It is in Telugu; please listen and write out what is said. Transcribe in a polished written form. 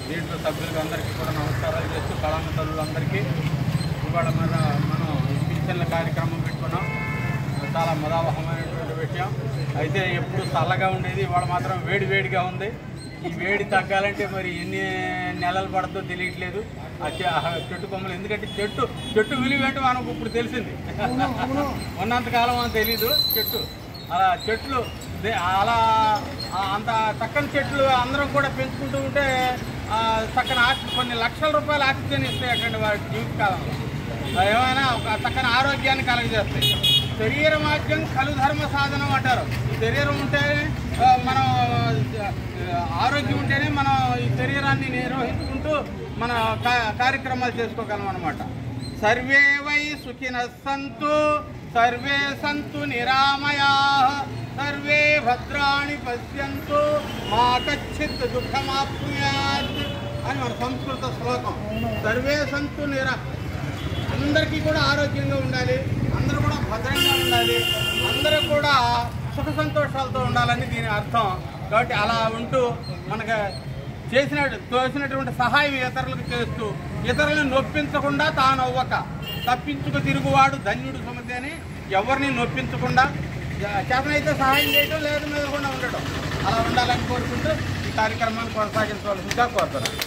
దీంట్లో సభ్యులకు అందరికీ కూడా నమస్కారాలు చేస్తూ కళామ తల్లులందరికీ ఇవాళ మనం పింఛన్ల కార్యక్రమం పెట్టుకున్నాం. చాలా ముదావహమైనటువంటి విషయం. అయితే ఎప్పుడు చల్లగా ఉండేది, ఇవాళ మాత్రం వేడిగా ఉంది. ఈ వేడి తగ్గాలంటే మరి ఎన్ని నెలలు పడుతుందో తెలియట్లేదు. ఆ చెట్టు కొమ్మలు, ఎందుకంటే చెట్టు విలువ ఏంటో మనకు ఇప్పుడు తెలిసింది. ఉన్నంతకాలం అని తెలీదు చెట్టు. అలా చెట్లు అలా అంత చక్కని చెట్లు అందరం కూడా పెంచుకుంటూ ఉంటే చక్కని కొన్ని లక్షల రూపాయల ఆక్సిజన్ ఇస్తాయి అక్కడ వారి జీవితకాలంలో. ఏమైనా ఒక చక్కని ఆరోగ్యాన్ని కలగజేస్తాయి. శరీరమాద్యం కలు ధర్మ సాధనం అంటారు. శరీరం ఉంటే మనం ఆరోగ్యం ఉంటేనే మనం ఈ శరీరాన్ని నిర్వహించుకుంటూ మన కార్యక్రమాలు చేసుకోగలం అన్నమాట. Survey why సుఖినః Santhu survey Santhu నిరామయాః survey భద్రాణి పశ్యంతు మా కచ్చిత్ దుఃఖమాప్నుయాత్ అని మన సంస్కృత శ్లోకం. సర్వే సంతు అందరికీ కూడా ఆరోగ్యంగా ఉండాలి, అందరూ కూడా భద్రంగా ఉండాలి, అందరూ కూడా సుఖ సంతోషాలతో ఉండాలని దీని అర్థం. కాబట్టి అలా ఉంటూ మనకు తోసినటువంటి సహాయం ఇతరులకు చేస్తూ ఇతరులను నొప్పించకుండా తానవ్వక తప్పించుకు తిరుగువాడు ధన్యుడు సుమతి అని ఎవరిని నొప్పించకుండా చేతనైతే సహాయం చేయడం, లేదు మీద కూడా ఉండటం, అలా ఉండాలని కోరుకుంటూ ఈ కార్యక్రమాన్ని కొనసాగించవలసిందిగా కోరుతున్నాను.